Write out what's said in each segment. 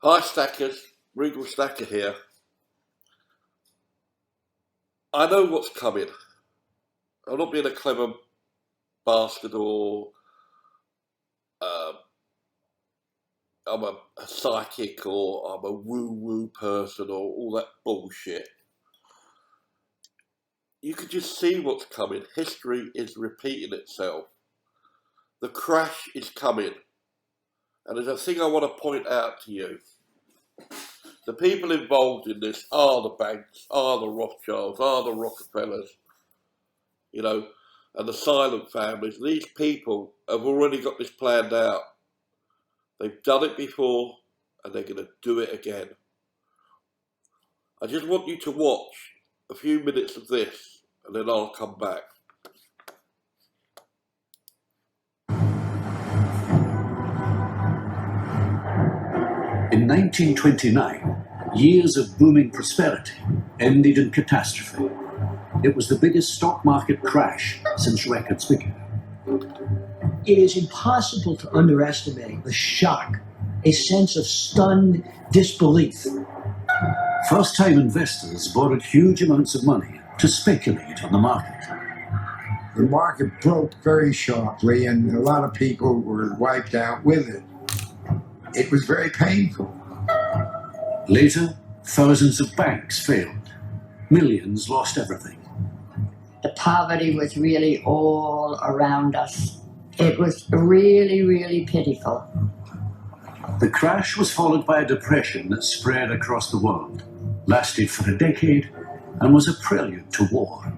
Hi Stackers, Regal Stacker here. I know what's coming. I'm not being a clever bastard or uh, I'm a psychic or I'm a woo-woo person or all that bullshit. You can just see what's coming. History is repeating itself. The crash is coming. And there's a thing I want to point out to you. The people involved in this are the banks, are the Rothschilds, are the Rockefellers, you know, and the silent families. These people have already got this planned out. They've done it before and they're going to do it again. I just want you to watch a few minutes of this and then I'll come back. In 1929, years of booming prosperity ended in catastrophe. It was the biggest stock market crash since records began. It is impossible to underestimate the shock, a sense of stunned disbelief. First-time investors borrowed huge amounts of money to speculate on the market. The market broke very sharply and a lot of people were wiped out with it. It was very painful. Later, thousands of banks failed. Millions lost everything. The poverty was really all around us. It was really, really pitiful. The crash was followed by a depression that spread across the world, lasted for a decade, and was a prelude to war.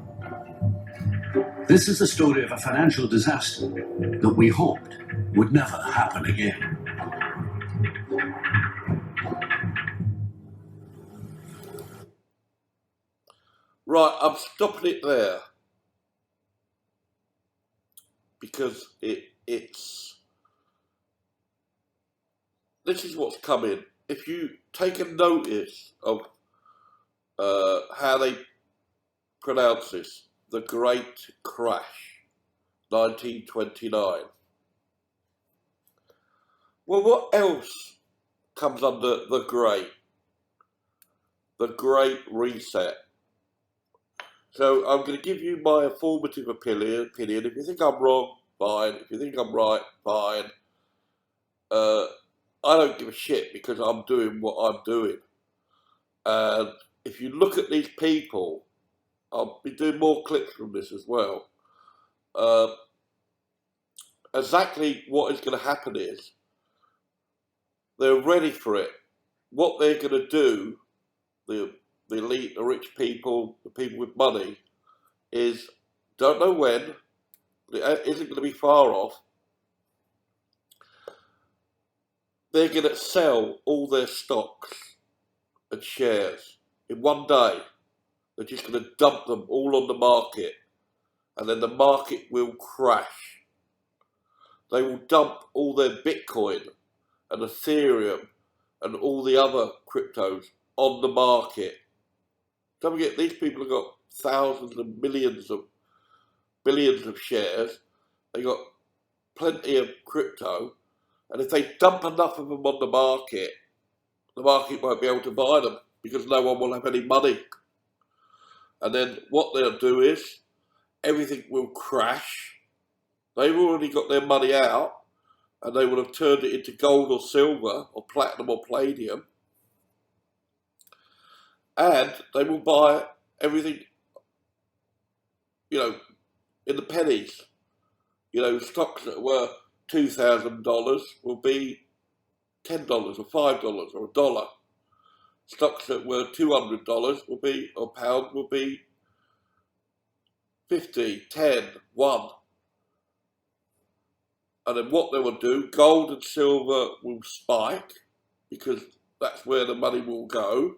This is the story of a financial disaster that we hoped would never happen again. Right, I'm stopping it there because this is what's coming. If you take a notice of how they pronounce this, the Great Crash, 1929. Well, what else comes under the Great? The Great Reset. So I'm going to give you my informative opinion. If you think I'm wrong, fine. If you think I'm right, fine. I don't give a shit because I'm doing what I'm doing. And if you look at these people, I'll be doing more clips from this as well. Exactly what is going to happen is they're ready for it. What they're going to do, the elite, the rich people, the people with money, is don't know when, it isn't going to be far off. They're going to sell all their stocks and shares in one day. They're just going to dump them all on the market, and then the market will crash. They will dump all their Bitcoin and Ethereum and all the other cryptos on the market. Don't forget, these people have got thousands and millions of billions of shares. They got plenty of crypto, and if they dump enough of them on the market won't be able to buy them because no one will have any money. And then what they'll do is everything will crash. They've already got their money out, and they will have turned it into gold or silver or platinum or palladium, and they will buy everything, in the pennies. Stocks that were $2,000 will be $10 or $5 or $1. Stocks that were $200 will be, or pound, will be 50, 10, 1. And then what they will do, gold and silver will spike because that's where the money will go.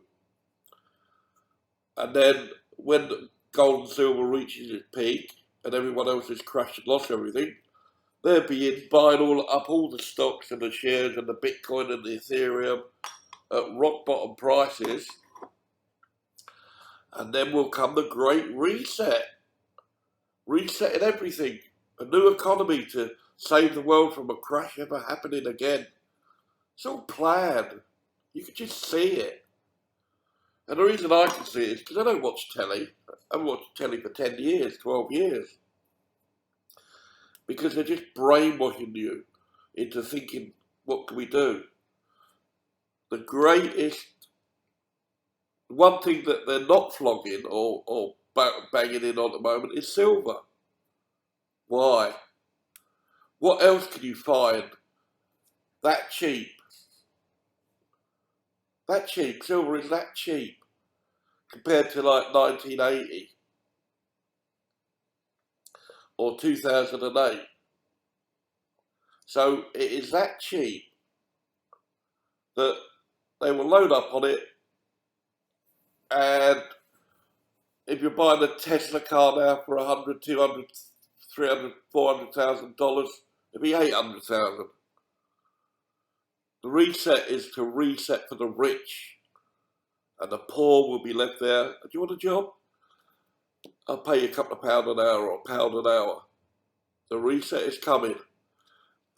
And then when gold and silver reaches its peak and everyone else has crashed and lost everything, they'll be in buying up all the stocks and the shares and the Bitcoin and the Ethereum at rock bottom prices. And then will come the Great Reset. Resetting everything. A new economy to save the world from a crash ever happening again. It's all planned. You could just see it. And the reason I can see it is because I don't watch telly. I haven't watched telly for 10 years, 12 years. Because they're just brainwashing you into thinking, what can we do? The greatest, one thing that they're not flogging or banging in on at the moment is silver. Why? What else can you find that cheap? That cheap, silver is that cheap compared to like 1980 or 2008. So it is that cheap that they will load up on it, and if you're buying a Tesla car now for $100, $200, $300, $400,000, it'll be $800,000. The reset is to reset for the rich, and the poor will be left there. Do you want a job? I'll pay you a couple of pounds an hour or £1 an hour. The reset is coming.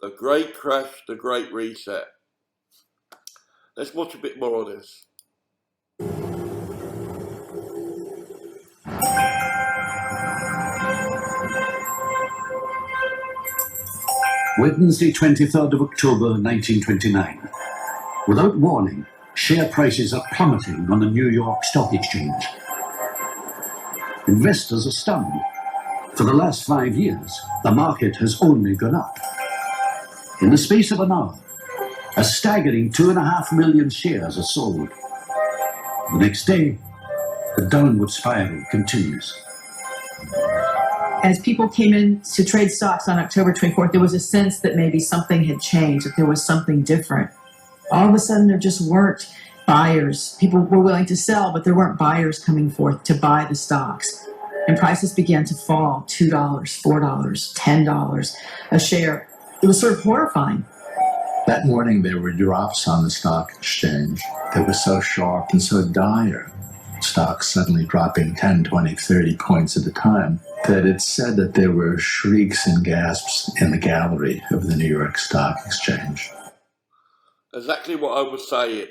The great crash, the great reset. Let's watch a bit more of this. Wednesday, 23rd of October 1929. Without warning, share prices are plummeting on the New York Stock Exchange. Investors are stunned. For the last 5 years, the market has only gone up. In the space of an hour, a staggering 2.5 million shares are sold. The next day, the downward spiral continues. As people came in to trade stocks on October 24th, there was a sense that maybe something had changed, that there was something different. All of a sudden, there just weren't buyers. People were willing to sell, but there weren't buyers coming forth to buy the stocks. And prices began to fall, $2, $4, $10 a share. It was sort of horrifying. That morning, there were drops on the stock exchange that were so sharp and so dire, stocks suddenly dropping 10, 20, 30 points at a time, that it said that there were shrieks and gasps in the gallery of the New York Stock Exchange. Exactly what I was saying.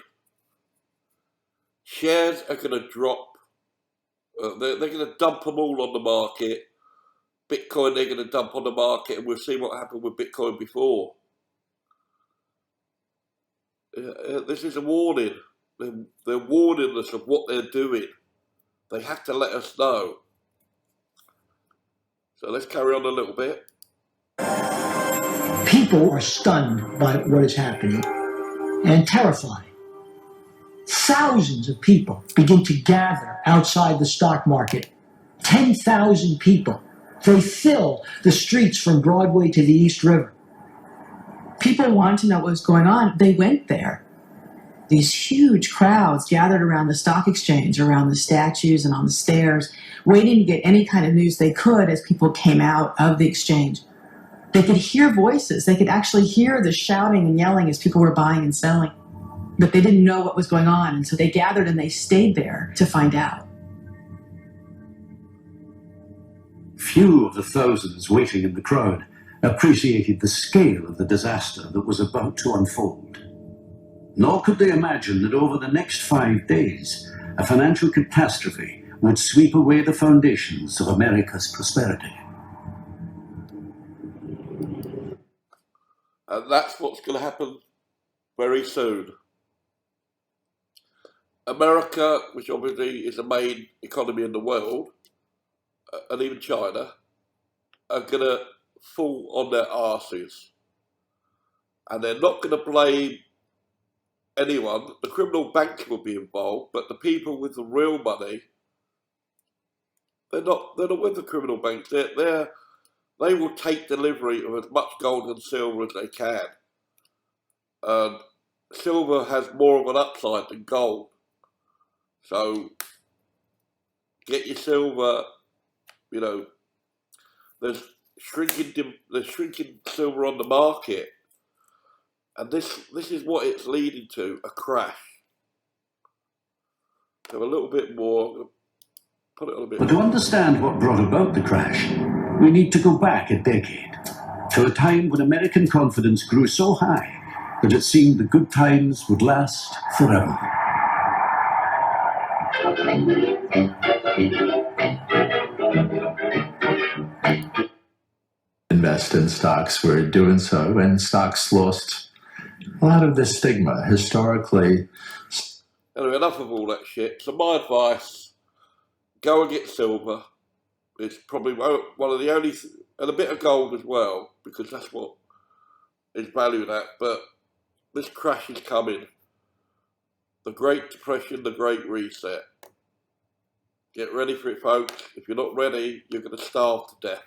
Shares are going to drop. They're going to dump them all on the market. Bitcoin, they're going to dump on the market, and we've seen what happened with Bitcoin before. This is a warning. They're warning us of what they're doing. They have to let us know. So let's carry on a little bit. People are stunned by what is happening and terrified. Thousands of people begin to gather outside the stock market. 10,000 people. They fill the streets from Broadway to the East River. People wanted to know what was going on. They went there. These huge crowds gathered around the stock exchange, around the statues and on the stairs, waiting to get any kind of news they could as people came out of the exchange. They could hear voices. They could actually hear the shouting and yelling as people were buying and selling. But they didn't know what was going on, and so they gathered and they stayed there to find out. Few of the thousands waiting in the crowd appreciated the scale of the disaster that was about to unfold. Nor could they imagine that over the next 5 days, a financial catastrophe would sweep away the foundations of America's prosperity. And that's what's going to happen very soon. America, which obviously is the main economy in the world, and even China, are going to fall on their arses. And they're not going to blame anyone. The criminal banks will be involved, but the people with the real money, they're not with the criminal banks. They will take delivery of as much gold and silver as they can. And silver has more of an upside than gold. So get your silver, there's shrinking silver on the market. And this is what it's leading to, a crash. So a little bit more, put it on a bit But more. to understand what brought about the crash, we need to go back a decade, to a time when American confidence grew so high that it seemed the good times would last forever. Invest in stocks were doing so, and stocks lost a lot of the stigma. Historically, Anyway, enough of all that shit. So my advice, go and get silver. It's probably one of the only, and a bit of gold as well, because that's what is valued at. But this crash is coming. The Great Depression, the Great Reset. Get ready for it, folks. If you're not ready, you're going to starve to death.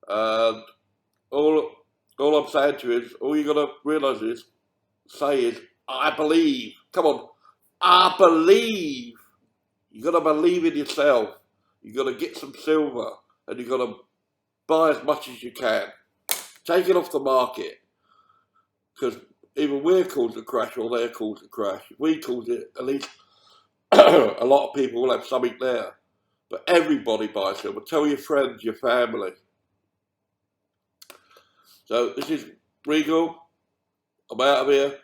And all I'm saying to you is, all you got to realise is, I believe. Come on, I believe. You got to believe in yourself. You got to get some silver, and you got to buy as much as you can. Take it off the market, because either we're causing a crash or they're causing a crash. If we cause it, at least a lot of people will have something there. But everybody buys silver. Tell your friends, your family. So this is Regal. I'm out of here.